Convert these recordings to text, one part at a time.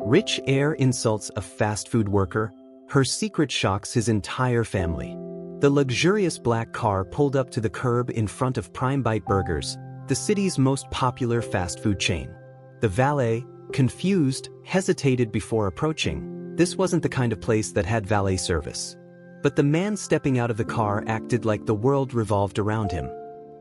Rich Heir insults a fast food worker. Her secret shocks his entire family. The luxurious black car pulled up to the curb in front of Prime Bite Burgers, the city's most popular fast food chain. The valet, confused, hesitated before approaching. This wasn't the kind of place that had valet service. But the man stepping out of the car acted like the world revolved around him.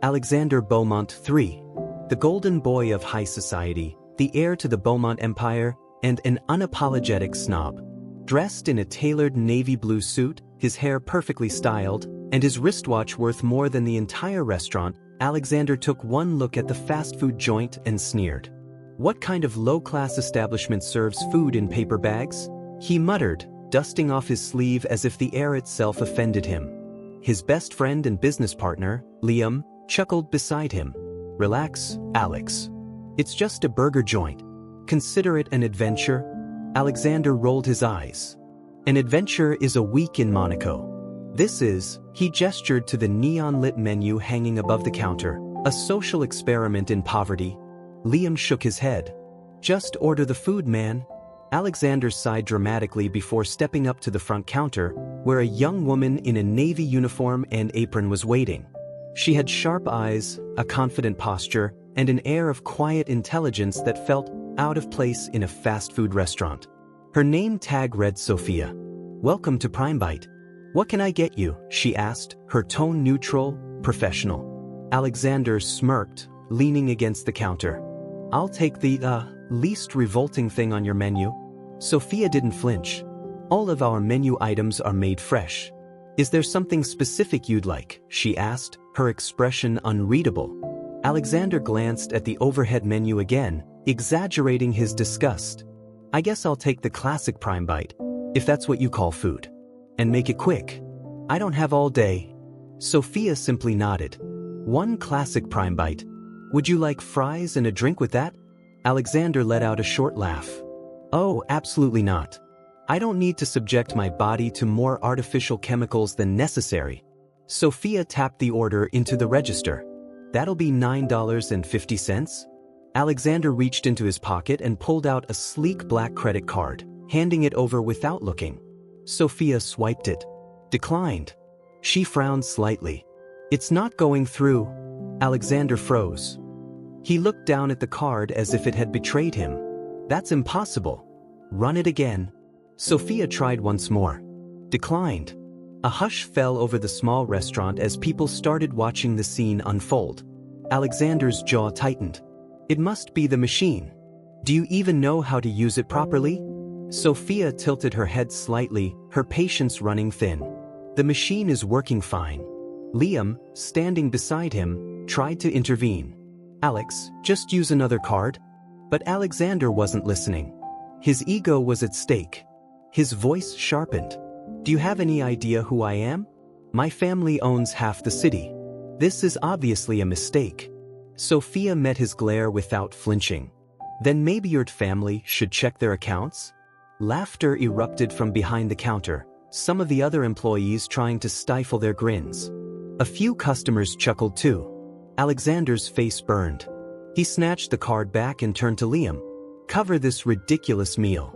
Alexander Beaumont III, the golden boy of high society, the heir to the Beaumont Empire, and an unapologetic snob. Dressed in a tailored navy blue suit, his hair perfectly styled, and his wristwatch worth more than the entire restaurant, Alexander took one look at the fast food joint and sneered. "What kind of low-class establishment serves food in paper bags?" he muttered, dusting off his sleeve as if the air itself offended him. His best friend and business partner, Liam, chuckled beside him. "Relax, Alex. It's just a burger joint. Consider it an adventure." Alexander rolled his eyes. An adventure is a week in Monaco. He gestured to the neon-lit menu hanging above the counter, a social experiment in poverty. Liam shook his head. "Just order the food, man." Alexander sighed dramatically before stepping up to the front counter, where a young woman in a navy uniform and apron was waiting. She had sharp eyes, a confident posture, and an air of quiet intelligence that felt out of place in a fast food restaurant. Her name tag read Sophia. "Welcome to Prime Bite. What can I get you?" she asked, her tone neutral, professional. Alexander smirked, leaning against the counter. "I'll take the, least revolting thing on your menu." Sophia didn't flinch. "All of our menu items are made fresh." "Is there something specific you'd like?" she asked, her expression unreadable. Alexander glanced at the overhead menu again, exaggerating his disgust. "I guess I'll take the classic Prime Bite, if that's what you call food. And make it quick. I don't have all day." Sophia simply nodded. "One classic Prime Bite. Would you like fries and a drink with that?" Alexander let out a short laugh. "Oh, absolutely not. I don't need to subject my body to more artificial chemicals than necessary." Sophia tapped the order into the register. "That'll be $9.50. Alexander reached into his pocket and pulled out a sleek black credit card, handing it over without looking. Sophia swiped it. Declined. She frowned slightly. "It's not going through." Alexander froze. He looked down at the card as if it had betrayed him. "That's impossible. Run it again." Sophia tried once more. Declined. A hush fell over the small restaurant as people started watching the scene unfold. Alexander's jaw tightened. "It must be the machine. Do you even know how to use it properly?" Sophia tilted her head slightly, her patience running thin. "The machine is working fine." Liam, standing beside him, tried to intervene. "Alex, just use another card." But Alexander wasn't listening. His ego was at stake. His voice sharpened. "Do you have any idea who I am? My family owns half the city. This is obviously a mistake." Sophia met his glare without flinching. "Then maybe your family should check their accounts?" Laughter erupted from behind the counter, some of the other employees trying to stifle their grins. A few customers chuckled too. Alexander's face burned. He snatched the card back and turned to Liam. "Cover this ridiculous meal.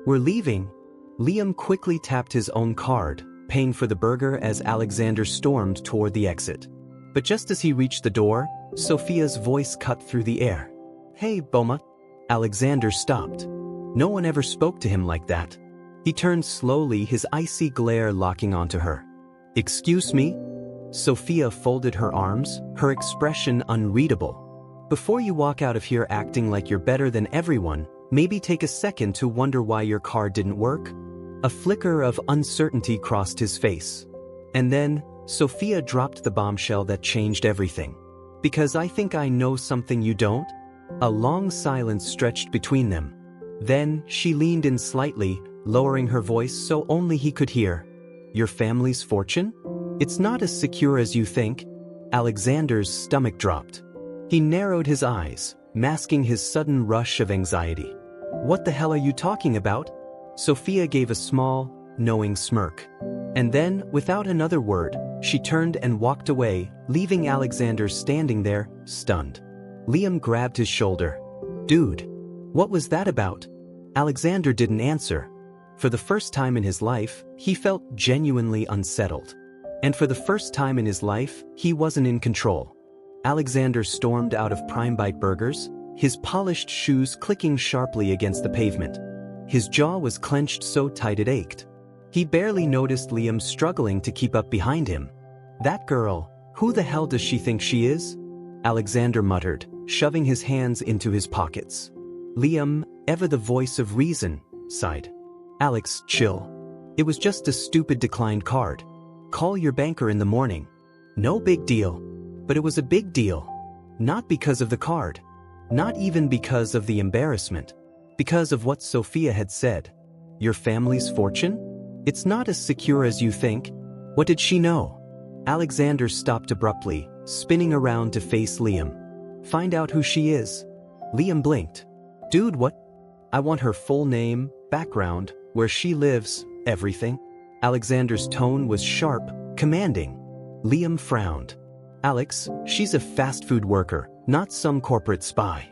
We're leaving." Liam quickly tapped his own card, paying for the burger as Alexander stormed toward the exit. But just as he reached the door, Sophia's voice cut through the air. "Hey, Beaumont." Alexander stopped. No one ever spoke to him like that. He turned slowly, his icy glare locking onto her. "Excuse me?" Sophia folded her arms, her expression unreadable. "Before you walk out of here acting like you're better than everyone, maybe take a second to wonder why your card didn't work." A flicker of uncertainty crossed his face. And then, Sophia dropped the bombshell that changed everything. "Because I think I know something you don't?" A long silence stretched between them. Then, she leaned in slightly, lowering her voice so only he could hear. "Your family's fortune? It's not as secure as you think." Alexander's stomach dropped. He narrowed his eyes, masking his sudden rush of anxiety. "What the hell are you talking about?" Sophia gave a small, knowing smirk. And then, without another word, she turned and walked away, leaving Alexander standing there, stunned. Liam grabbed his shoulder. "Dude, what was that about?" Alexander didn't answer. For the first time in his life, he felt genuinely unsettled. And for the first time in his life, he wasn't in control. Alexander stormed out of Prime Bite Burgers, his polished shoes clicking sharply against the pavement. His jaw was clenched so tight it ached. He barely noticed Liam struggling to keep up behind him. "That girl, who the hell does she think she is?" Alexander muttered, shoving his hands into his pockets. Liam, ever the voice of reason, sighed. "Alex, chill. It was just a stupid declined card. Call your banker in the morning." No big deal. But it was a big deal. Not because of the card. Not even because of the embarrassment. Because of what Sophia had said. "Your family's fortune? It's not as secure as you think." What did she know? Alexander stopped abruptly, spinning around to face Liam. "Find out who she is." Liam blinked. "Dude, what?" "I want her full name, background, where she lives, everything." Alexander's tone was sharp, commanding. Liam frowned. "Alex, she's a fast food worker, not some corporate spy.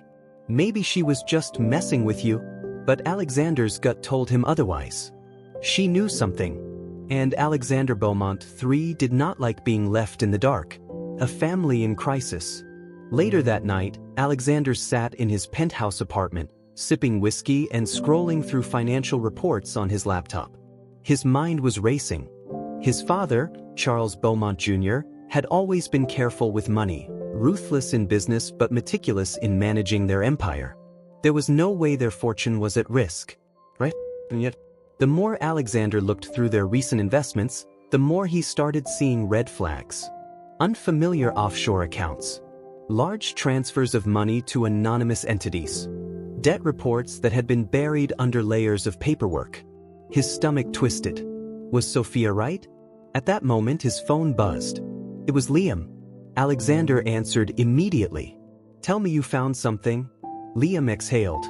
Maybe she was just messing with you." But Alexander's gut told him otherwise. She knew something. And Alexander Beaumont III did not like being left in the dark. A family in crisis. Later that night, Alexander sat in his penthouse apartment, sipping whiskey and scrolling through financial reports on his laptop. His mind was racing. His father, Charles Beaumont Jr., had always been careful with money, ruthless in business but meticulous in managing their empire. There was no way their fortune was at risk, right? And yet, the more Alexander looked through their recent investments, the more he started seeing red flags. Unfamiliar offshore accounts. Large transfers of money to anonymous entities. Debt reports that had been buried under layers of paperwork. His stomach twisted. Was Sophia right? At that moment his phone buzzed. It was Liam. Alexander answered immediately. "Tell me you found something." Liam exhaled.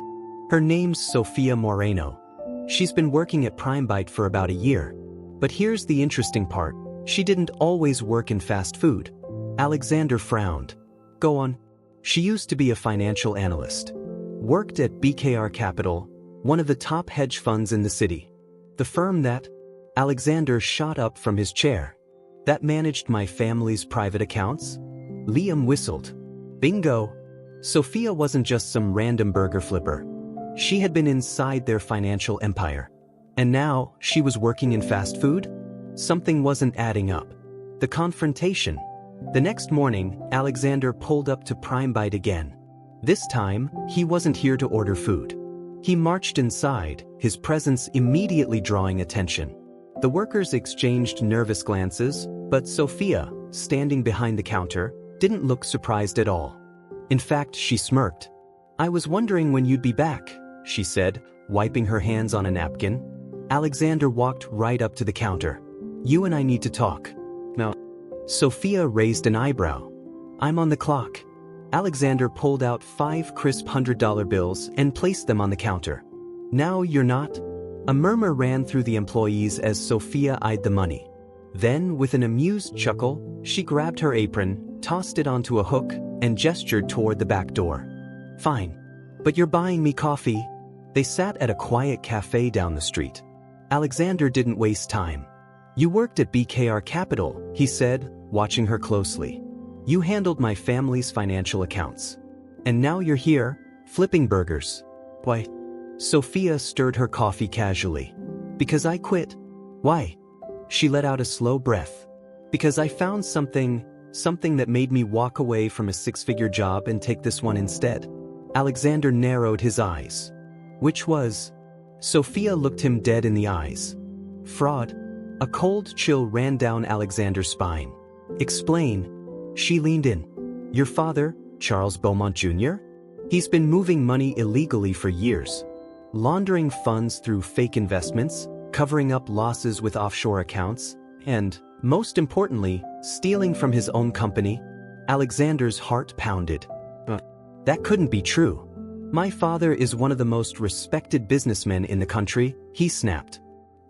"Her name's Sophia Moreno. She's been working at PrimeBite for about a year. But here's the interesting part. She didn't always work in fast food." Alexander frowned. "Go on." "She used to be a financial analyst. Worked at BKR Capital, one of the top hedge funds in the city. The firm that..." Alexander shot up from his chair. "That managed my family's private accounts?" Liam whistled. "Bingo." Sophia wasn't just some random burger flipper. She had been inside their financial empire. And now, she was working in fast food? Something wasn't adding up. The confrontation. The next morning, Alexander pulled up to PrimeBite again. This time, he wasn't here to order food. He marched inside, his presence immediately drawing attention. The workers exchanged nervous glances, but Sophia, standing behind the counter, didn't look surprised at all. In fact, she smirked. "I was wondering when you'd be back," she said, wiping her hands on a napkin. Alexander walked right up to the counter. "You and I need to talk." "No." Sophia raised an eyebrow. "I'm on the clock." Alexander pulled out 5 crisp $100 bills and placed them on the counter. "Now you're not?" A murmur ran through the employees as Sophia eyed the money. Then, with an amused chuckle, she grabbed her apron, tossed it onto a hook, and gestured toward the back door. "Fine. But you're buying me coffee." They sat at a quiet cafe down the street. Alexander didn't waste time. "You worked at BKR Capital," he said, watching her closely. "You handled my family's financial accounts. And now you're here, flipping burgers." "Why?" Sophia stirred her coffee casually. "Because I quit." "Why?" She let out a slow breath. "Because I found something that made me walk away from a 6-figure job and take this one instead." Alexander narrowed his eyes. "Which was?" Sophia looked him dead in the eyes. "Fraud." A cold chill ran down Alexander's spine. "Explain." She leaned in. "Your father, Charles Beaumont Jr.? He's been moving money illegally for years. Laundering funds through fake investments, covering up losses with offshore accounts, and, most importantly, stealing from his own company." Alexander's heart pounded. That couldn't be true. "My father is one of the most respected businessmen in the country," he snapped.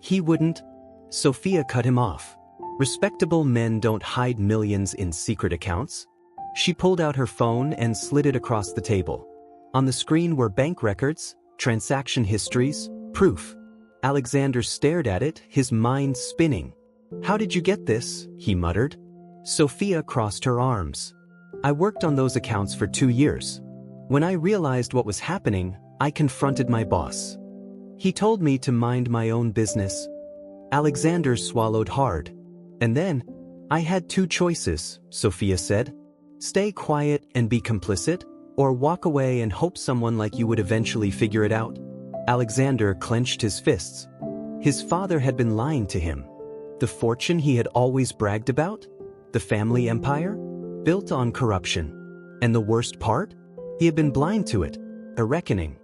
"He wouldn't..." Sophia cut him off. "Respectable men don't hide millions in secret accounts." She pulled out her phone and slid it across the table. On the screen were bank records, Transaction histories? Proof. Alexander stared at it, his mind spinning. How did you get this? He muttered. Sophia crossed her arms. I worked on those accounts for 2 years. When I realized what was happening, I confronted my boss. He told me to mind my own business. Alexander swallowed hard. And then, I had 2 choices, Sophia said. Stay quiet and be complicit, or walk away and hope someone like you would eventually figure it out. Alexander clenched his fists. His father had been lying to him. The fortune he had always bragged about? The family empire? Built on corruption. And the worst part? He had been blind to it. A reckoning.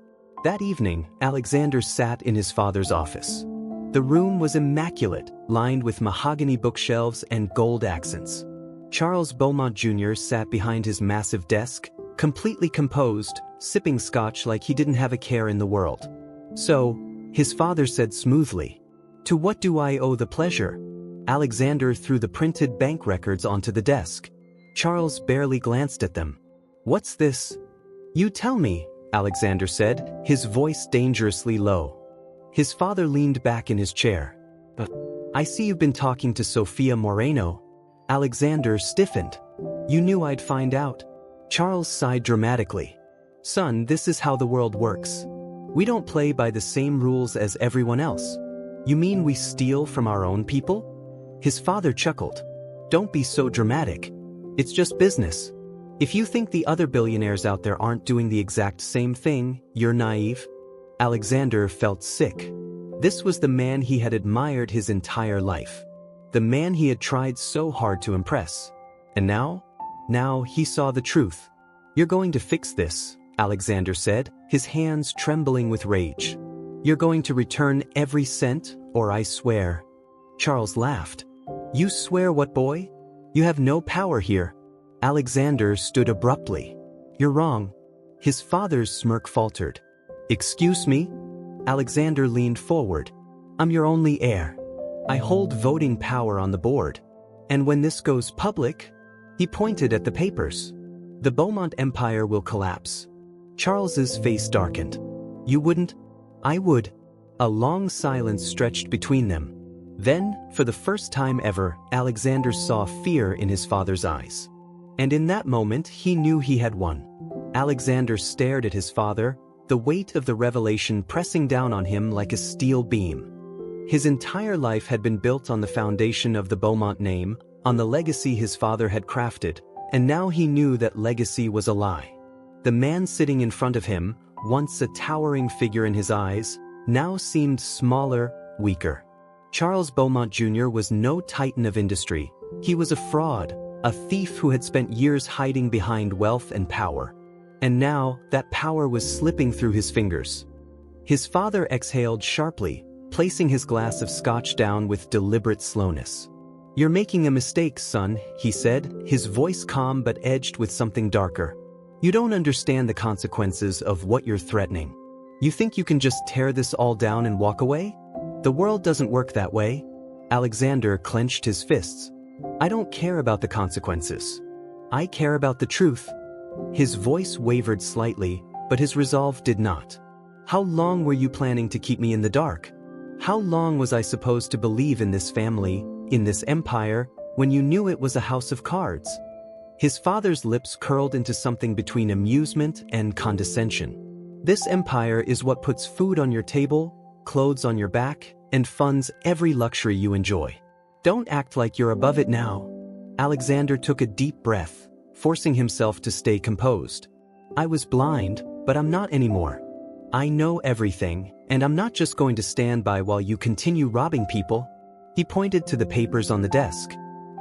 That evening, Alexander sat in his father's office. The room was immaculate, lined with mahogany bookshelves and gold accents. Charles Beaumont Jr. sat behind his massive desk, completely composed, sipping scotch like he didn't have a care in the world. So, his father said smoothly, "To what do I owe the pleasure?" Alexander threw the printed bank records onto the desk. Charles barely glanced at them. "What's this?" "You tell me," Alexander said, his voice dangerously low. His father leaned back in his chair. "But I see you've been talking to Sofia Moreno." Alexander stiffened. "You knew I'd find out." Charles sighed dramatically. "Son, this is how the world works. We don't play by the same rules as everyone else." "You mean we steal from our own people?" His father chuckled. "Don't be so dramatic. It's just business. If you think the other billionaires out there aren't doing the exact same thing, you're naive." Alexander felt sick. This was the man he had admired his entire life. The man he had tried so hard to impress. And now he saw the truth. "You're going to fix this," Alexander said, his hands trembling with rage. "You're going to return every cent, or I swear." Charles laughed. "You swear what, boy? You have no power here." Alexander stood abruptly. "You're wrong." His father's smirk faltered. "Excuse me?" Alexander leaned forward. "I'm your only heir. I hold voting power on the board. And when this goes public," he pointed at the papers, "the Beaumont Empire will collapse." Charles's face darkened. "You wouldn't?" "I would." A long silence stretched between them. Then, for the first time ever, Alexander saw fear in his father's eyes. And in that moment, he knew he had won. Alexander stared at his father, the weight of the revelation pressing down on him like a steel beam. His entire life had been built on the foundation of the Beaumont name, on the legacy his father had crafted, and now he knew that legacy was a lie. The man sitting in front of him, once a towering figure in his eyes, now seemed smaller, weaker. Charles Beaumont Jr. was no titan of industry. He was a fraud, a thief who had spent years hiding behind wealth and power. And now, that power was slipping through his fingers. His father exhaled sharply, placing his glass of scotch down with deliberate slowness. "You're making a mistake, son," he said, his voice calm but edged with something darker. "You don't understand the consequences of what you're threatening. You think you can just tear this all down and walk away? The world doesn't work that way." Alexander clenched his fists. "I don't care about the consequences. I care about the truth." His voice wavered slightly, but his resolve did not. "How long were you planning to keep me in the dark? How long was I supposed to believe in this family, in this empire, when you knew it was a house of cards?" His father's lips curled into something between amusement and condescension. "This empire is what puts food on your table, clothes on your back, and funds every luxury you enjoy. Don't act like you're above it now." Alexander took a deep breath, forcing himself to stay composed. "I was blind, but I'm not anymore. I know everything, and I'm not just going to stand by while you continue robbing people." He pointed to the papers on the desk.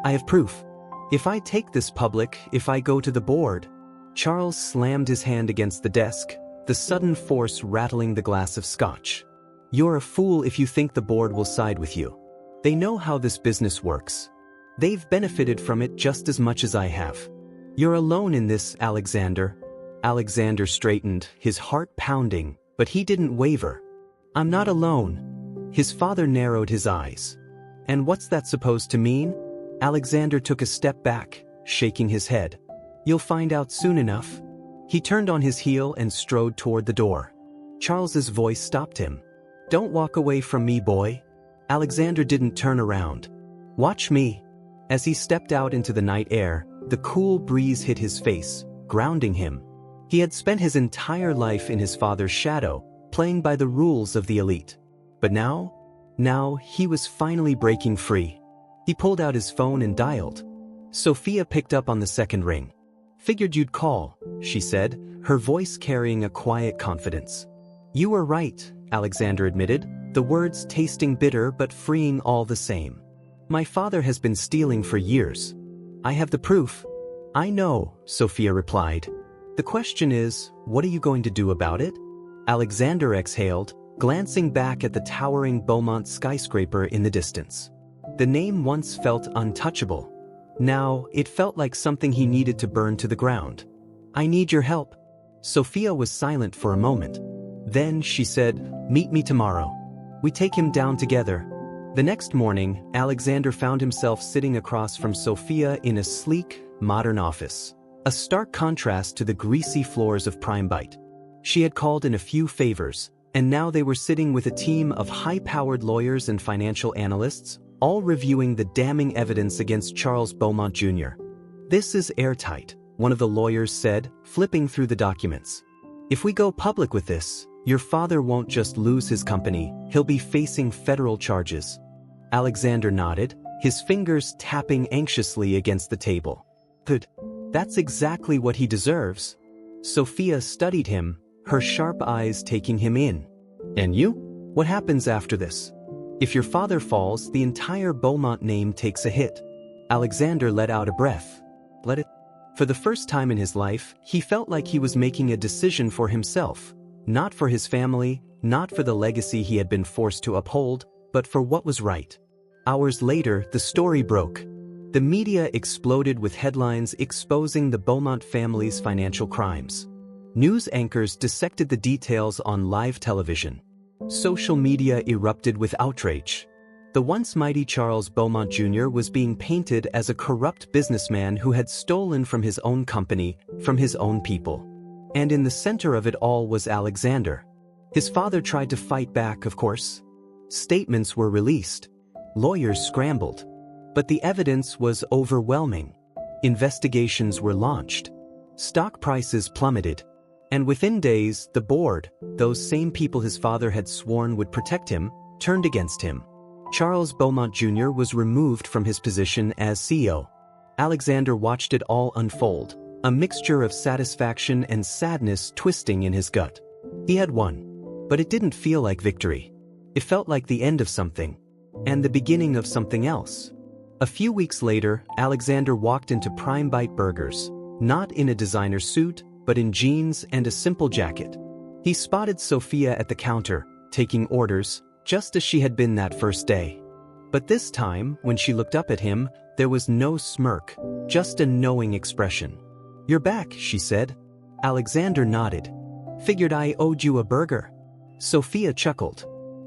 "I have proof. If I take this public, if I go to the board." Charles slammed his hand against the desk, the sudden force rattling the glass of scotch. "You're a fool if you think the board will side with you. They know how this business works. They've benefited from it just as much as I have. You're alone in this, Alexander." Alexander straightened, his heart pounding, but he didn't waver. "I'm not alone." His father narrowed his eyes. "And what's that supposed to mean?" Alexander took a step back, shaking his head. "You'll find out soon enough." He turned on his heel and strode toward the door. Charles's voice stopped him. "Don't walk away from me, boy." Alexander didn't turn around. "Watch me." As he stepped out into the night air, the cool breeze hit his face, grounding him. He had spent his entire life in his father's shadow, playing by the rules of the elite. But now he was finally breaking free. He pulled out his phone and dialed. Sophia picked up on the second ring. "Figured you'd call," she said, her voice carrying a quiet confidence. "You were right," Alexander admitted, the words tasting bitter but freeing all the same. "My father has been stealing for years. I have the proof." "I know," Sophia replied. "The question is, what are you going to do about it?" Alexander exhaled, glancing back at the towering Beaumont skyscraper in the distance. The name once felt untouchable. Now, it felt like something he needed to burn to the ground. "I need your help." Sophia was silent for a moment. Then she said, "Meet me tomorrow. We take him down together." The next morning, Alexander found himself sitting across from Sophia in a sleek, modern office. A stark contrast to the greasy floors of PrimeBite. She had called in a few favors, and now they were sitting with a team of high-powered lawyers and financial analysts, all reviewing the damning evidence against Charles Beaumont Jr. "This is airtight," one of the lawyers said, flipping through the documents. "If we go public with this, your father won't just lose his company, he'll be facing federal charges." Alexander nodded, his fingers tapping anxiously against the table. "Good. That's exactly what he deserves." Sophia studied him, her sharp eyes taking him in. "And you? What happens after this? If your father falls, the entire Beaumont name takes a hit." Alexander let out a breath. "Let it." For the first time in his life, he felt like he was making a decision for himself. Not for his family, not for the legacy he had been forced to uphold, but for what was right. Hours later, the story broke. The media exploded with headlines exposing the Beaumont family's financial crimes. News anchors dissected the details on live television. Social media erupted with outrage. The once mighty Charles Beaumont Jr. was being painted as a corrupt businessman who had stolen from his own company, from his own people. And in the center of it all was Alexander. His father tried to fight back, of course. Statements were released. Lawyers scrambled. But the evidence was overwhelming. Investigations were launched. Stock prices plummeted. And within days, the board, those same people his father had sworn would protect him, turned against him. Charles Beaumont Jr. was removed from his position as CEO. Alexander watched it all unfold, a mixture of satisfaction and sadness twisting in his gut. He had won. But it didn't feel like victory. It felt like the end of something. And the beginning of something else. A few weeks later, Alexander walked into PrimeBite Burgers, not in a designer suit, but in jeans and a simple jacket. He spotted Sophia at the counter, taking orders, just as she had been that first day. But this time, when she looked up at him, there was no smirk, just a knowing expression. "You're back," she said. Alexander nodded. "Figured I owed you a burger." Sophia chuckled.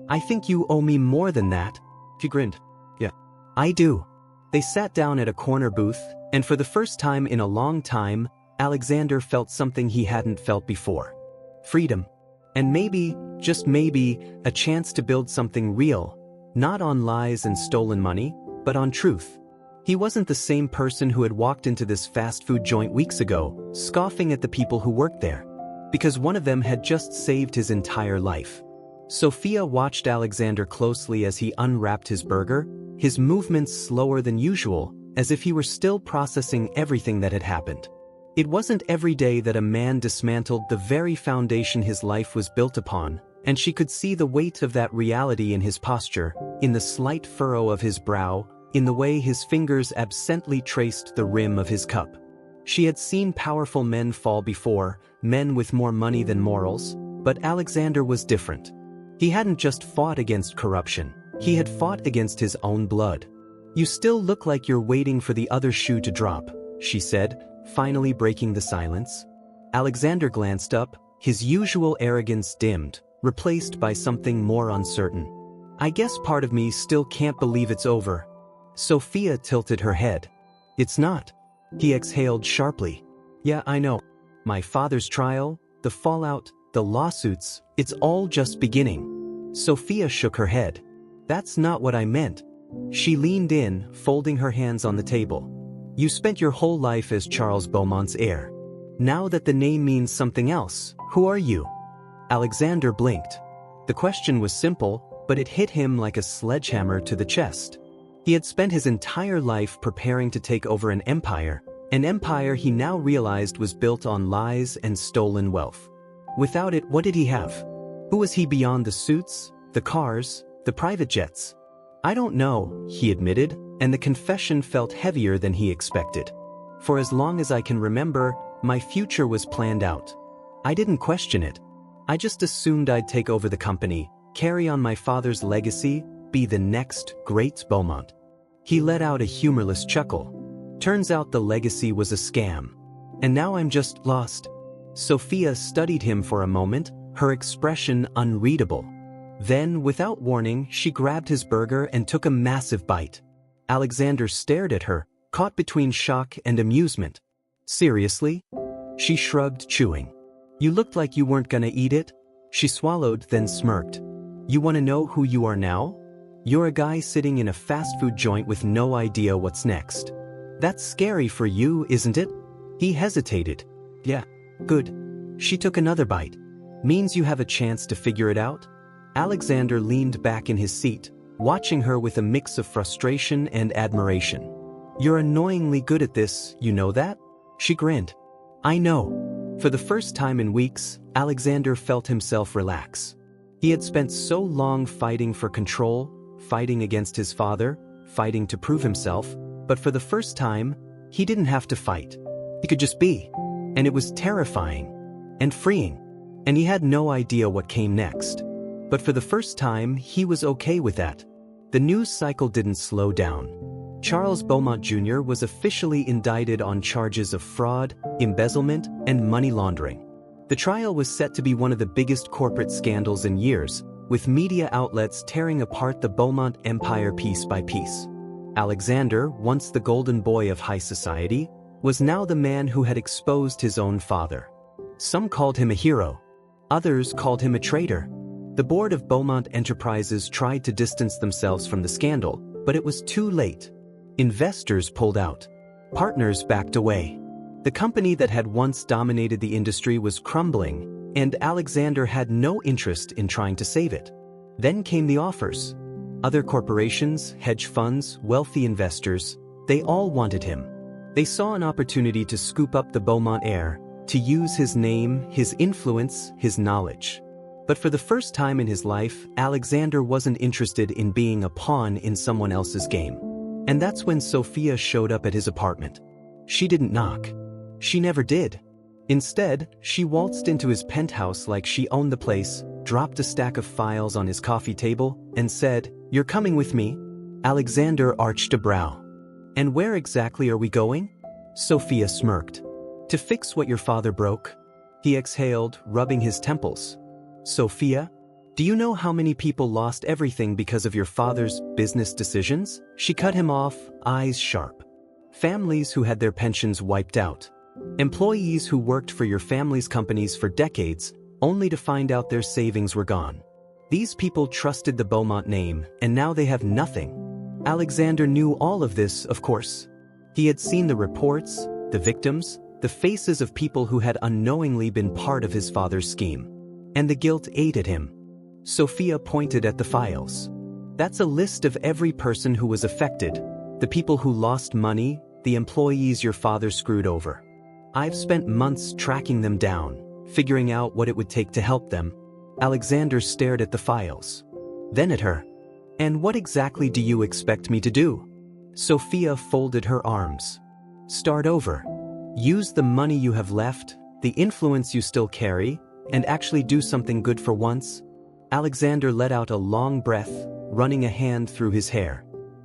"I think you owe me more than that." She grinned. "Yeah, I do." They sat down at a corner booth, and for the first time in a long time, Alexander felt something he hadn't felt before. Freedom. And maybe, just maybe, a chance to build something real, not on lies and stolen money, but on truth. He wasn't the same person who had walked into this fast food joint weeks ago, scoffing at the people who worked there. Because one of them had just saved his entire life. Sophia watched Alexander closely as he unwrapped his burger, his movements slower than usual, as if he were still processing everything that had happened. It wasn't every day that a man dismantled the very foundation his life was built upon, and she could see the weight of that reality in his posture, in the slight furrow of his brow, in the way his fingers absently traced the rim of his cup. She had seen powerful men fall before, men with more money than morals, but Alexander was different. He hadn't just fought against corruption, he had fought against his own blood. "You still look like you're waiting for the other shoe to drop," she said, finally breaking the silence. Alexander glanced up, his usual arrogance dimmed, replaced by something more uncertain. "I guess part of me still can't believe it's over." Sophia tilted her head. "It's not." He exhaled sharply. "Yeah, I know. My father's trial, the fallout, the lawsuits, it's all just beginning. Sophia shook her head. That's not what I meant. She leaned in, folding her hands on the table. You spent your whole life as Charles Beaumont's heir. Now that the name means something else, who are you? Alexander blinked. The question was simple, but it hit him like a sledgehammer to the chest. He had spent his entire life preparing to take over an empire he now realized was built on lies and stolen wealth. Without it, what did he have? Who was he beyond the suits, the cars, the private jets? I don't know, he admitted, and the confession felt heavier than he expected. For as long as I can remember, my future was planned out. I didn't question it. I just assumed I'd take over the company, carry on my father's legacy, be the next great Beaumont. He let out a humorless chuckle. Turns out the legacy was a scam. And now I'm just lost. Sophia studied him for a moment, her expression unreadable. Then, without warning, she grabbed his burger and took a massive bite. Alexander stared at her, caught between shock and amusement. Seriously? She shrugged, chewing. You looked like you weren't gonna eat it. She swallowed, then smirked. You wanna know who you are now? You're a guy sitting in a fast food joint with no idea what's next. That's scary for you, isn't it? He hesitated. Yeah, good. She took another bite. Means you have a chance to figure it out? Alexander leaned back in his seat, watching her with a mix of frustration and admiration. You're annoyingly good at this, you know that? She grinned. I know. For the first time in weeks, Alexander felt himself relax. He had spent so long fighting for control, fighting against his father, fighting to prove himself, but for the first time, he didn't have to fight. He could just be. And it was terrifying and freeing. And he had no idea what came next. But for the first time, he was okay with that. The news cycle didn't slow down. Charles Beaumont Jr. was officially indicted on charges of fraud, embezzlement, and money laundering. The trial was set to be one of the biggest corporate scandals in years, with media outlets tearing apart the Beaumont empire piece by piece. Alexander, once the golden boy of high society, was now the man who had exposed his own father. Some called him a hero. Others called him a traitor. The board of Beaumont Enterprises tried to distance themselves from the scandal, but it was too late. Investors pulled out. Partners backed away. The company that had once dominated the industry was crumbling, and Alexander had no interest in trying to save it. Then came the offers. Other corporations, hedge funds, wealthy investors, they all wanted him. They saw an opportunity to scoop up the Beaumont heir, to use his name, his influence, his knowledge. But for the first time in his life, Alexander wasn't interested in being a pawn in someone else's game. And that's when Sophia showed up at his apartment. She didn't knock. She never did. Instead, she waltzed into his penthouse like she owned the place, dropped a stack of files on his coffee table, and said, "You're coming with me?" Alexander arched a brow. "And where exactly are we going?" Sophia smirked. "To fix what your father broke." He exhaled, rubbing his temples. "Sophia, do you know how many people lost everything because of your father's business decisions?" She cut him off, eyes sharp. "Families who had their pensions wiped out. Employees who worked for your family's companies for decades, only to find out their savings were gone. These people trusted the Beaumont name, and now they have nothing." Alexander knew all of this, of course. He had seen the reports, the victims, the faces of people who had unknowingly been part of his father's scheme. And the guilt ate at him. Sophia pointed at the files. "That's a list of every person who was affected, the people who lost money, the employees your father screwed over. I've spent months tracking them down, figuring out what it would take to help them." Alexander stared at the files. Then at her. "And what exactly do you expect me to do?" Sophia folded her arms. "Start over. Use the money you have left, the influence you still carry, and actually do something good for once." Alexander let out a long breath, running a hand through his hair.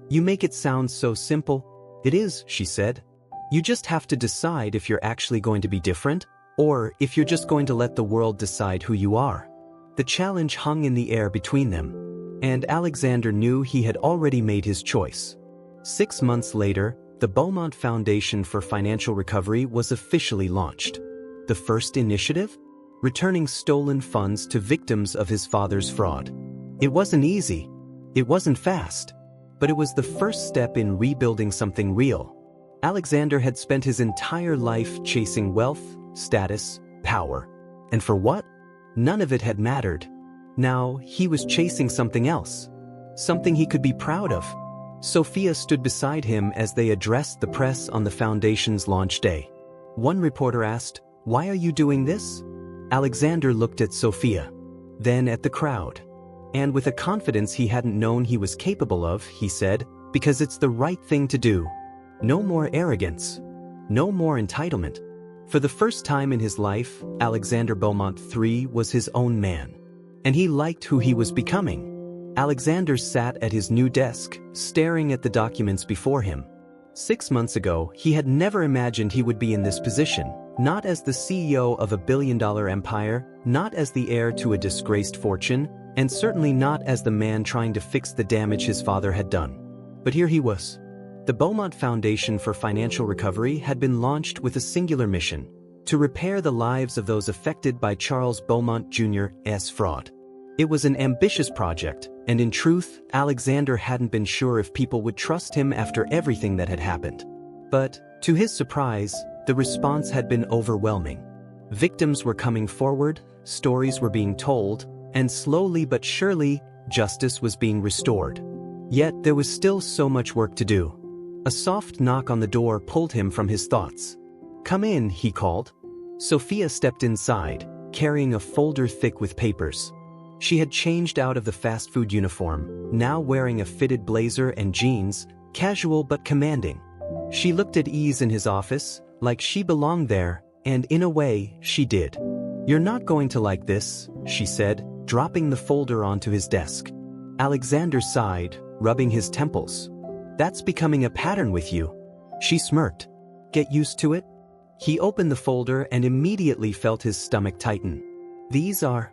"You make it sound so simple." "It is," she said. "You just have to decide if you're actually going to be different, or if you're just going to let the world decide who you are." The challenge hung in the air between them, and Alexander knew he had already made his choice. 6 months later, the Beaumont Foundation for Financial Recovery was officially launched. The first initiative? returning stolen funds to victims of his father's fraud. It wasn't easy. It wasn't fast. But it was the first step in rebuilding something real. Alexander had spent his entire life chasing wealth, status, power. And for what? None of it had mattered. Now, he was chasing something else. Something he could be proud of. Sophia stood beside him as they addressed the press on the foundation's launch day. One reporter asked, "Why are you doing this?" Alexander looked at Sophia, then at the crowd. And with a confidence he hadn't known he was capable of, he said, "Because it's the right thing to do. No more arrogance. No more entitlement." For the first time in his life, Alexander Beaumont III was his own man. And he liked who he was becoming. Alexander sat at his new desk, staring at the documents before him. 6 months ago, he had never imagined he would be in this position, not as the CEO of a billion-dollar empire, not as the heir to a disgraced fortune, and certainly not as the man trying to fix the damage his father had done. But here he was. The Beaumont Foundation for Financial Recovery had been launched with a singular mission: to repair the lives of those affected by Charles Beaumont Jr.'s fraud. It was an ambitious project, and in truth, Alexander hadn't been sure if people would trust him after everything that had happened. But, to his surprise, the response had been overwhelming. Victims were coming forward, stories were being told, and slowly but surely, justice was being restored. Yet there was still so much work to do. A soft knock on the door pulled him from his thoughts. "Come in," he called. Sophia stepped inside, carrying a folder thick with papers. She had changed out of the fast food uniform, now wearing a fitted blazer and jeans, casual but commanding. She looked at ease in his office, like she belonged there, and in a way, she did. "You're not going to like this," she said, dropping the folder onto his desk. Alexander sighed, rubbing his temples. "That's becoming a pattern with you." She smirked. "Get used to it?" He opened the folder and immediately felt his stomach tighten. "These are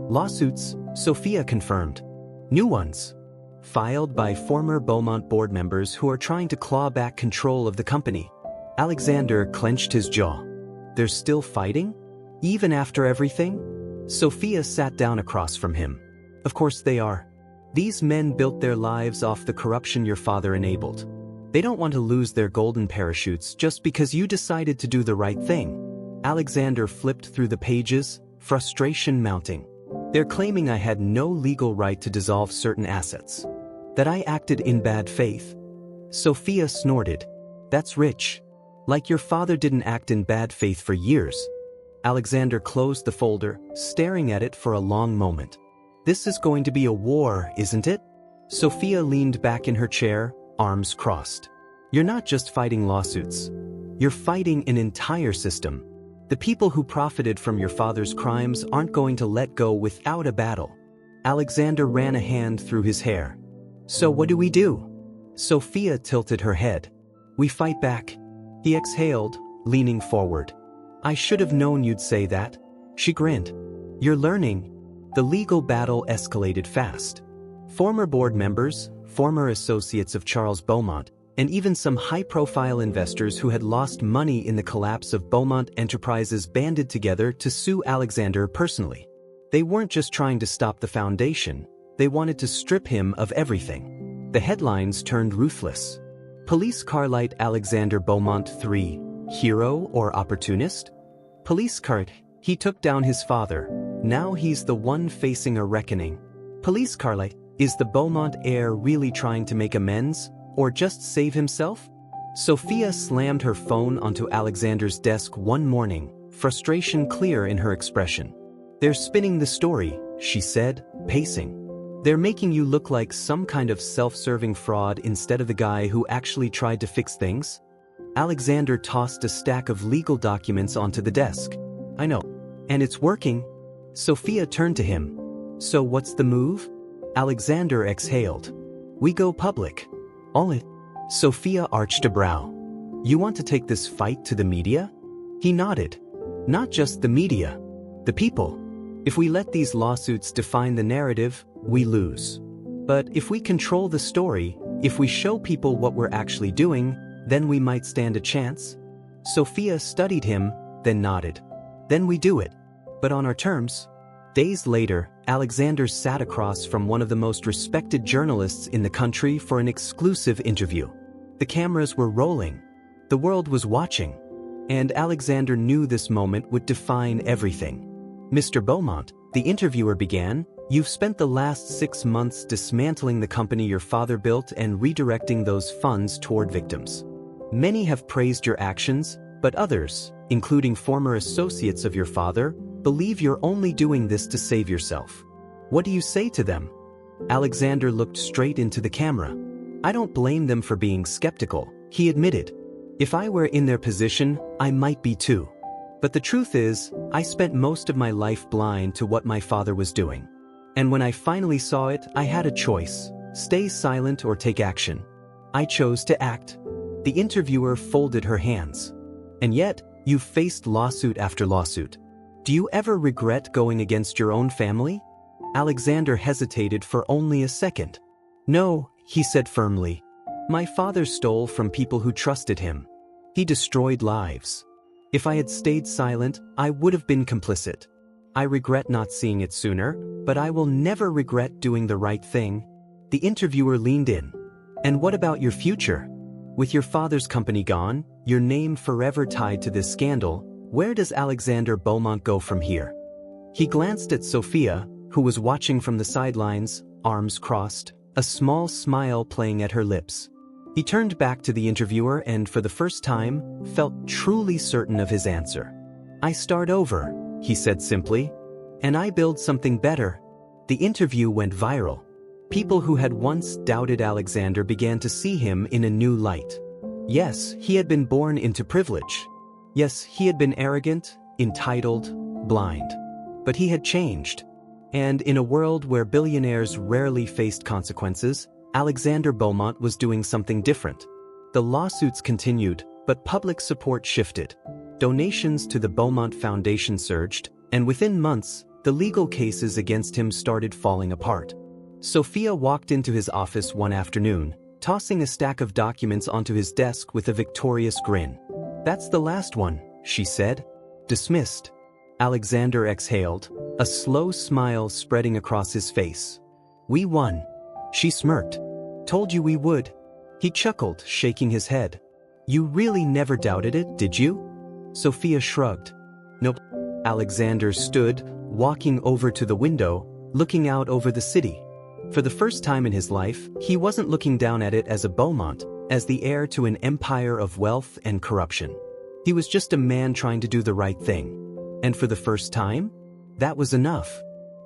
lawsuits," Sophia confirmed. "New ones. Filed by former Beaumont board members who are trying to claw back control of the company." Alexander clenched his jaw. "They're still fighting? Even after everything?" Sophia sat down across from him. "Of course they are. These men built their lives off the corruption your father enabled. They don't want to lose their golden parachutes just because you decided to do the right thing." Alexander flipped through the pages, frustration mounting. "They're claiming I had no legal right to dissolve certain assets. That I acted in bad faith." Sophia snorted. "That's rich. Like your father didn't act in bad faith for years." Alexander closed the folder, staring at it for a long moment. "This is going to be a war, isn't it?" Sophia leaned back in her chair, arms crossed. "You're not just fighting lawsuits. You're fighting an entire system. The people who profited from your father's crimes aren't going to let go without a battle." Alexander ran a hand through his hair. "So what do we do?" Sophia tilted her head. "We fight back." He exhaled, leaning forward. "I should have known you'd say that." She grinned. "You're learning." The legal battle escalated fast. Former board members, former associates of Charles Beaumont, and even some high-profile investors who had lost money in the collapse of Beaumont Enterprises banded together to sue Alexander personally. They weren't just trying to stop the foundation, they wanted to strip him of everything. The headlines turned ruthless. Police Carlight Alexander Beaumont III, hero or opportunist? Police Cart, he took down his father, now he's the one facing a reckoning. Police Carlight, is the Beaumont heir really trying to make amends? Or just save himself? Sophia slammed her phone onto Alexander's desk one morning, frustration clear in her expression. "They're spinning the story," she said, pacing. "They're making you look like some kind of self-serving fraud instead of the guy who actually tried to fix things." Alexander tossed a stack of legal documents onto the desk. "I know. And it's working." Sophia turned to him. "So what's the move?" Alexander exhaled. "We go public." "All it?" Sophia arched a brow. "You want to take this fight to the media?" He nodded. "Not just the media. The people. If we let these lawsuits define the narrative, we lose. But if we control the story, if we show people what we're actually doing, then we might stand a chance." Sophia studied him, then nodded. "Then we do it." But on our terms. Days later, Alexander sat across from one of the most respected journalists in the country for an exclusive interview. The cameras were rolling. The world was watching. And Alexander knew this moment would define everything. "Mr. Beaumont," the interviewer began, "you've spent the last 6 months dismantling the company your father built and redirecting those funds toward victims. Many have praised your actions, but others, including former associates of your father, believe you're only doing this to save yourself. What do you say to them?" Alexander looked straight into the camera. "I don't blame them for being skeptical," he admitted. "If I were in their position, I might be too. But the truth is, I spent most of my life blind to what my father was doing. And when I finally saw it, I had a choice: stay silent or take action. I chose to act." The interviewer folded her hands. "And yet, you've faced lawsuit after lawsuit. Do you ever regret going against your own family?" Alexander hesitated for only a second. "No," he said firmly. "My father stole from people who trusted him. He destroyed lives. If I had stayed silent, I would have been complicit. I regret not seeing it sooner, but I will never regret doing the right thing." The interviewer leaned in. "And what about your future? With your father's company gone, your name forever tied to this scandal, where does Alexander Beaumont go from here?" He glanced at Sophia, who was watching from the sidelines, arms crossed, a small smile playing at her lips. He turned back to the interviewer and, for the first time, felt truly certain of his answer. "I start over," he said simply. "And I build something better." The interview went viral. People who had once doubted Alexander began to see him in a new light. Yes, he had been born into privilege. Yes, he had been arrogant, entitled, blind. But he had changed. And in a world where billionaires rarely faced consequences, Alexander Beaumont was doing something different. The lawsuits continued, but public support shifted. Donations to the Beaumont Foundation surged, and within months, the legal cases against him started falling apart. Sophia walked into his office one afternoon, tossing a stack of documents onto his desk with a victorious grin. "That's the last one," she said. "Dismissed." Alexander exhaled, a slow smile spreading across his face. "We won." She smirked. "Told you we would." He chuckled, shaking his head. "You really never doubted it, did you?" Sophia shrugged. "Nope." Alexander stood, walking over to the window, looking out over the city. For the first time in his life, he wasn't looking down at it as a Beaumont, as the heir to an empire of wealth and corruption. He was just a man trying to do the right thing. And for the first time, that was enough.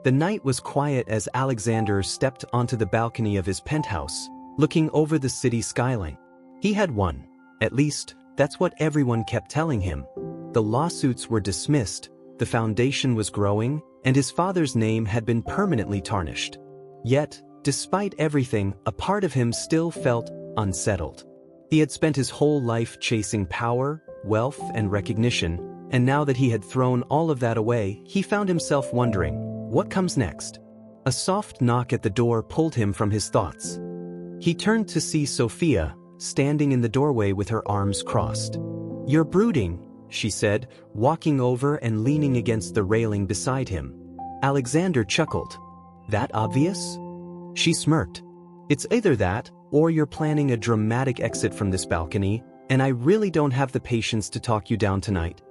The night was quiet as Alexander stepped onto the balcony of his penthouse, looking over the city skyline. He had won. At least, that's what everyone kept telling him. The lawsuits were dismissed, the foundation was growing, and his father's name had been permanently tarnished. Yet, despite everything, a part of him still felt unsettled. He had spent his whole life chasing power, wealth, and recognition, and now that he had thrown all of that away, he found himself wondering, what comes next? A soft knock at the door pulled him from his thoughts. He turned to see Sophia, standing in the doorway with her arms crossed. "You're brooding," she said, walking over and leaning against the railing beside him. Alexander chuckled. "That obvious?" She smirked. "It's either that, or you're planning a dramatic exit from this balcony, and I really don't have the patience to talk you down tonight."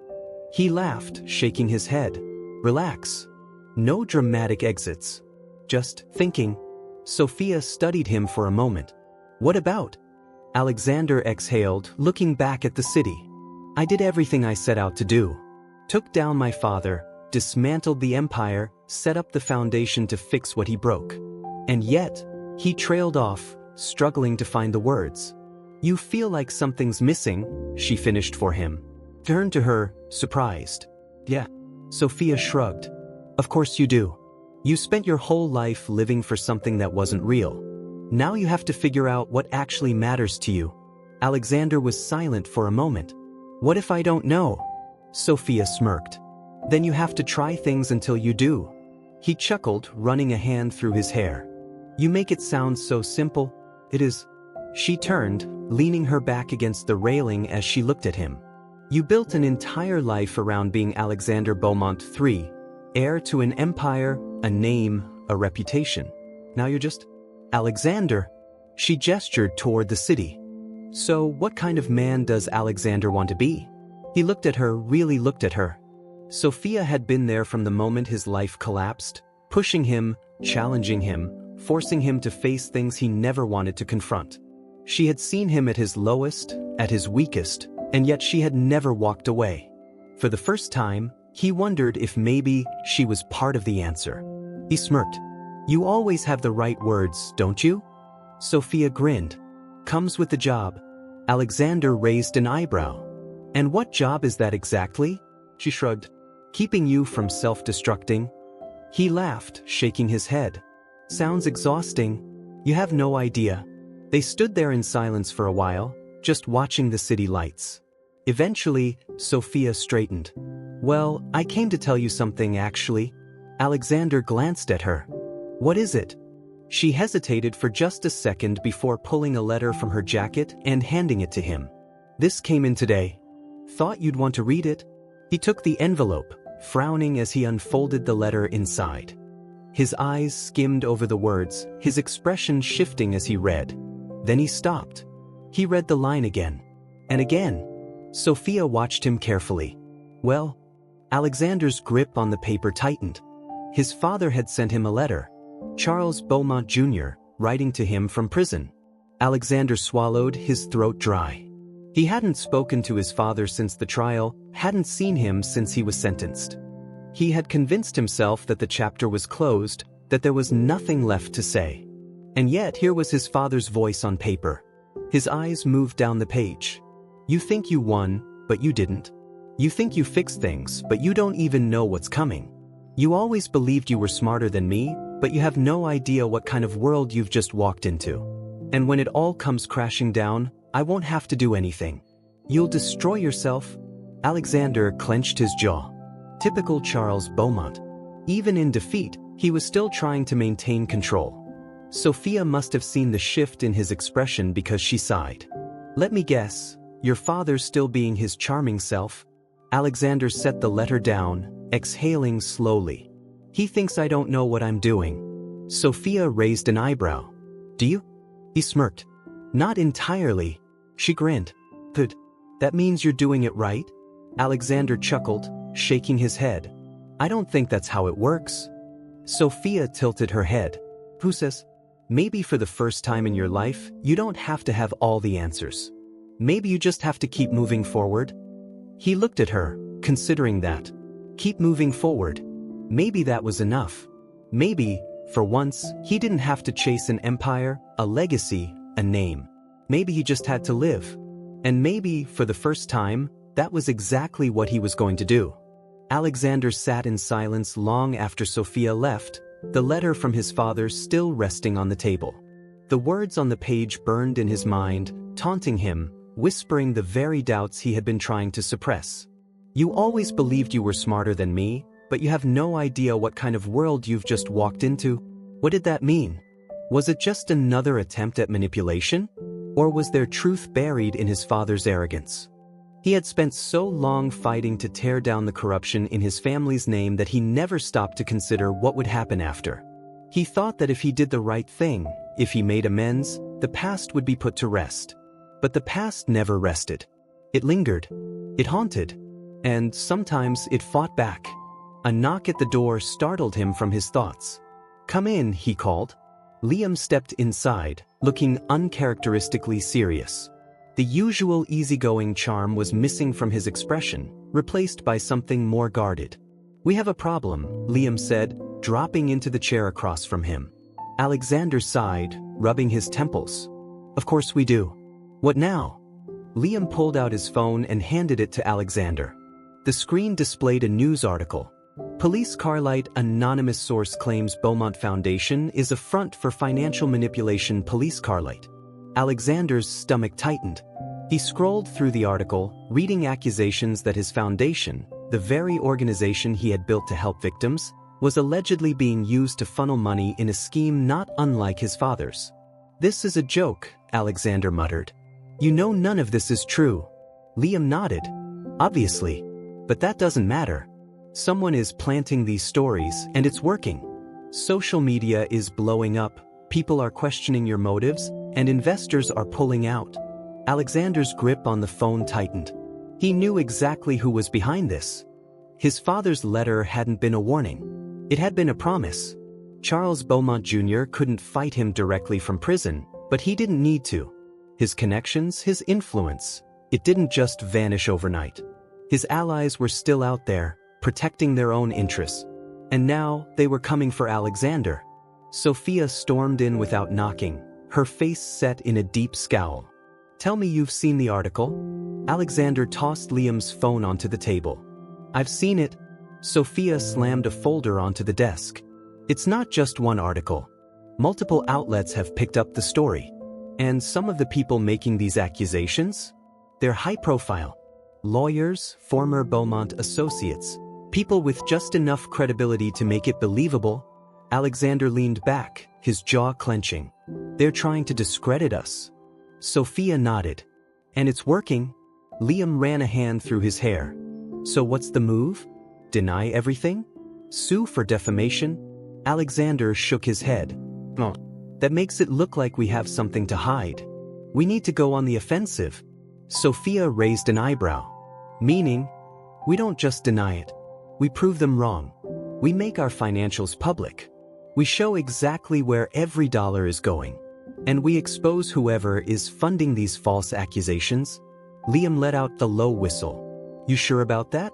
He laughed, shaking his head. "Relax. No dramatic exits. Just thinking." Sophia studied him for a moment. "What about?" Alexander exhaled, looking back at the city. "I did everything I set out to do. Took down my father, dismantled the empire, set up the foundation to fix what he broke. And yet, he trailed off, struggling to find the words. "You feel like something's missing," she finished for him. Turned to her, surprised. "Yeah." Sophia shrugged. "Of course you do. You spent your whole life living for something that wasn't real. Now you have to figure out what actually matters to you." Alexander was silent for a moment. "What if I don't know?" Sophia smirked. "Then you have to try things until you do." He chuckled, running a hand through his hair. "You make it sound so simple." "It is." She turned, leaning her back against the railing as she looked at him. "You built an entire life around being Alexander Beaumont III, Heir to an empire, a name, a reputation. Now you're just Alexander. She gestured toward the city. So what kind of man does Alexander want to be? He looked at her, really looked at her. Sophia had been there from the moment his life collapsed, pushing him, challenging him, forcing him to face things he never wanted to confront. She had seen him at his lowest, at his weakest, and yet she had never walked away. For the first time, he wondered if maybe she was part of the answer. He smirked. You always have the right words, don't you? Sophia grinned. Comes with the job. Alexander raised an eyebrow. And what job is that exactly? She shrugged. Keeping you from self-destructing. He laughed, shaking his head. Sounds exhausting. You have no idea. They stood there in silence for a while, just watching the city lights. Eventually, Sophia straightened. Well, I came to tell you something actually. Alexander glanced at her. What is it? She hesitated for just a second before pulling a letter from her jacket and handing it to him. This came in today. Thought you'd want to read it? He took the envelope, frowning as he unfolded the letter inside. His eyes skimmed over the words, his expression shifting as he read. Then he stopped. He read the line again. And again. Sophia watched him carefully. Well, Alexander's grip on the paper tightened. His father had sent him a letter. Charles Beaumont Jr., writing to him from prison. Alexander swallowed, his throat dry. He hadn't spoken to his father since the trial, hadn't seen him since he was sentenced. He had convinced himself that the chapter was closed, that there was nothing left to say. And yet here was his father's voice on paper. His eyes moved down the page. You think you won, but you didn't. You think you fixed things, but you don't even know what's coming. You always believed you were smarter than me, but you have no idea what kind of world you've just walked into. And when it all comes crashing down, I won't have to do anything. You'll destroy yourself. Alexander clenched his jaw. Typical Charles Beaumont. Even in defeat, he was still trying to maintain control. Sophia must have seen the shift in his expression because she sighed. Let me guess, your father's still being his charming self? Alexander set the letter down, exhaling slowly. He thinks I don't know what I'm doing. Sophia raised an eyebrow. Do you? He smirked. Not entirely. She grinned. Good. That means you're doing it right? Alexander chuckled, shaking his head. I don't think that's how it works. Sophia tilted her head. Who says? Maybe for the first time in your life, you don't have to have all the answers. Maybe you just have to keep moving forward. He looked at her, considering that. Keep moving forward. Maybe that was enough. Maybe, for once, he didn't have to chase an empire, a legacy, a name. Maybe he just had to live. And maybe, for the first time, that was exactly what he was going to do. Alexander sat in silence long after Sophia left, the letter from his father still resting on the table. The words on the page burned in his mind, taunting him, whispering the very doubts he had been trying to suppress. You always believed you were smarter than me, but you have no idea what kind of world you've just walked into. What did that mean? Was it just another attempt at manipulation? Or was there truth buried in his father's arrogance? He had spent so long fighting to tear down the corruption in his family's name that he never stopped to consider what would happen after. He thought that if he did the right thing, if he made amends, the past would be put to rest. But the past never rested. It lingered. It haunted. And sometimes it fought back. A knock at the door startled him from his thoughts. Come in, he called. Liam stepped inside, looking uncharacteristically serious. The usual easygoing charm was missing from his expression, replaced by something more guarded. We have a problem, Liam said, dropping into the chair across from him. Alexander sighed, rubbing his temples. Of course we do. What now? Liam pulled out his phone and handed it to Alexander. The screen displayed a news article. Police Carlight anonymous source claims Beaumont Foundation is a front for financial manipulation. Police Carlight. Alexander's stomach tightened. He scrolled through the article, reading accusations that his foundation, the very organization he had built to help victims, was allegedly being used to funnel money in a scheme not unlike his father's. This is a joke, Alexander muttered. You know none of this is true. Liam nodded. Obviously. But that doesn't matter. Someone is planting these stories, and it's working. Social media is blowing up, people are questioning your motives, and investors are pulling out. Alexander's grip on the phone tightened. He knew exactly who was behind this. His father's letter hadn't been a warning. It had been a promise. Charles Beaumont Jr. couldn't fight him directly from prison, but he didn't need to. His connections, his influence, it didn't just vanish overnight. His allies were still out there, protecting their own interests. And now, they were coming for Alexander. Sophia stormed in without knocking, her face set in a deep scowl. "Tell me you've seen the article?" Alexander tossed Liam's phone onto the table. "I've seen it." Sophia slammed a folder onto the desk. "It's not just one article. Multiple outlets have picked up the story. And some of the people making these accusations? They're high-profile. Lawyers, former Beaumont associates, people with just enough credibility to make it believable." Alexander leaned back, his jaw clenching. "They're trying to discredit us." Sophia nodded. "And it's working." Liam ran a hand through his hair. "So what's the move? Deny everything? Sue for defamation?" Alexander shook his head. "Oh, that makes it look like we have something to hide. We need to go on the offensive." Sophia raised an eyebrow. "Meaning?" "We don't just deny it. We prove them wrong. We make our financials public. We show exactly where every dollar is going. And we expose whoever is funding these false accusations." Liam let out the low whistle. "You sure about that?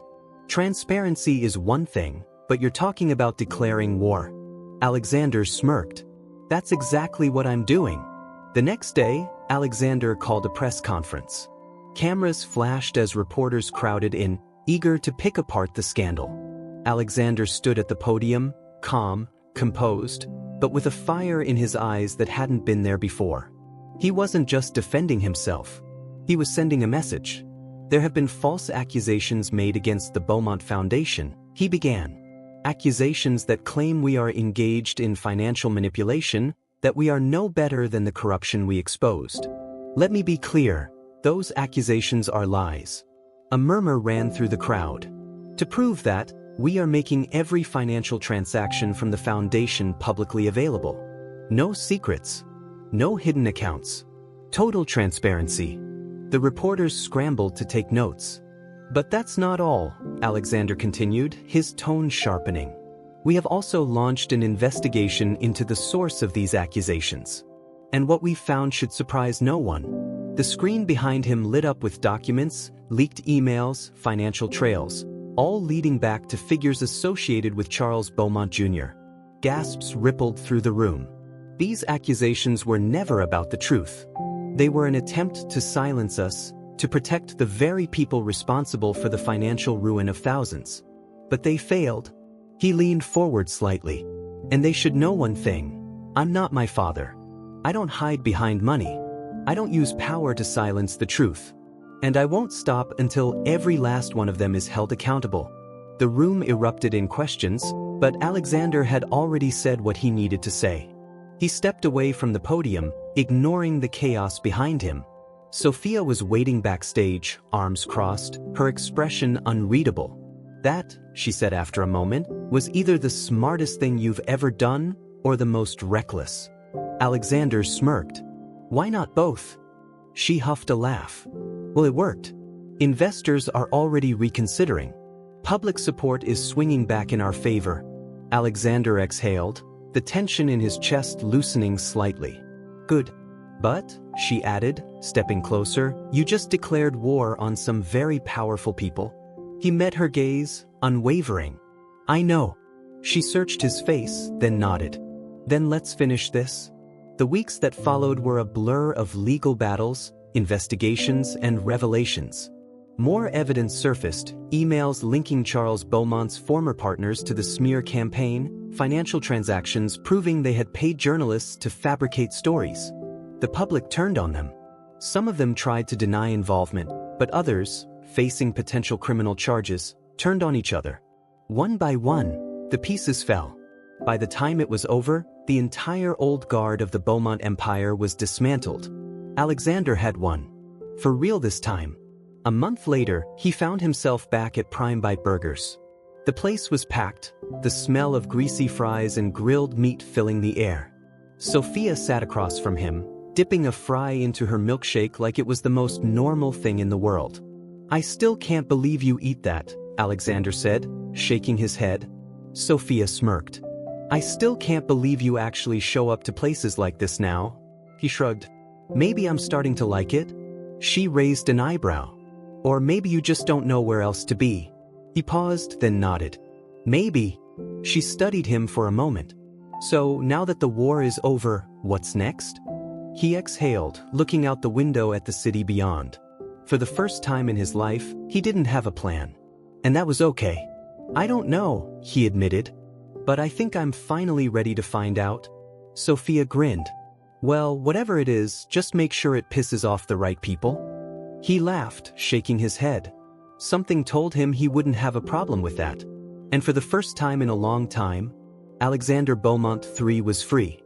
Transparency is one thing, but you're talking about declaring war." Alexander smirked. "That's exactly what I'm doing." The next day, Alexander called a press conference. Cameras flashed as reporters crowded in, eager to pick apart the scandal. Alexander stood at the podium, calm, composed, but with a fire in his eyes that hadn't been there before. He wasn't just defending himself. He was sending a message. "There have been false accusations made against the Beaumont Foundation," he began. "Accusations that claim we are engaged in financial manipulation, that we are no better than the corruption we exposed. Let me be clear, those accusations are lies." A murmur ran through the crowd. "To prove that, we are making every financial transaction from the foundation publicly available. No secrets. No hidden accounts. Total transparency." The reporters scrambled to take notes. "But that's not all," Alexander continued, his tone sharpening. "We have also launched an investigation into the source of these accusations. And what we found should surprise no one." The screen behind him lit up with documents, leaked emails, financial trails, all leading back to figures associated with Charles Beaumont Jr. Gasps rippled through the room. These accusations were never about the truth. They were an attempt to silence us, to protect the very people responsible for the financial ruin of thousands. But they failed. He leaned forward slightly. "And they should know one thing. I'm not my father. I don't hide behind money. I don't use power to silence the truth. And I won't stop until every last one of them is held accountable." The room erupted in questions, but Alexander had already said what he needed to say. He stepped away from the podium, ignoring the chaos behind him. Sophia was waiting backstage, arms crossed, her expression unreadable. "That," she said after a moment, "was either the smartest thing you've ever done, or the most reckless." Alexander smirked. "Why not both?" She huffed a laugh. "Well, it worked. Investors are already reconsidering. Public support is swinging back in our favor." Alexander exhaled, the tension in his chest loosening slightly. "Good. But," she added, stepping closer, "you just declared war on some very powerful people." He met her gaze, unwavering. "I know." She searched his face, then nodded. "Then let's finish this." The weeks that followed were a blur of legal battles, investigations, and revelations. More evidence surfaced, emails linking Charles Beaumont's former partners to the smear campaign, financial transactions proving they had paid journalists to fabricate stories. The public turned on them. Some of them tried to deny involvement, but others, facing potential criminal charges, turned on each other. One by one, the pieces fell. By the time it was over, the entire old guard of the Beaumont Empire was dismantled. Alexander had won. For real this time. A month later, he found himself back at Prime Bite Burgers. The place was packed, the smell of greasy fries and grilled meat filling the air. Sophia sat across from him, dipping a fry into her milkshake like it was the most normal thing in the world. "I still can't believe you eat that," Alexander said, shaking his head. Sophia smirked. "I still can't believe you actually show up to places like this now." He shrugged. "Maybe I'm starting to like it?" She raised an eyebrow. "Or maybe you just don't know where else to be." He paused, then nodded. "Maybe." She studied him for a moment. "So, now that the war is over, what's next?" He exhaled, looking out the window at the city beyond. For the first time in his life, he didn't have a plan. And that was okay. "I don't know," he admitted. "But I think I'm finally ready to find out." Sophia grinned. "Well, whatever it is, just make sure it pisses off the right people." He laughed, shaking his head. Something told him he wouldn't have a problem with that. And for the first time in a long time, Alexander Beaumont III was free.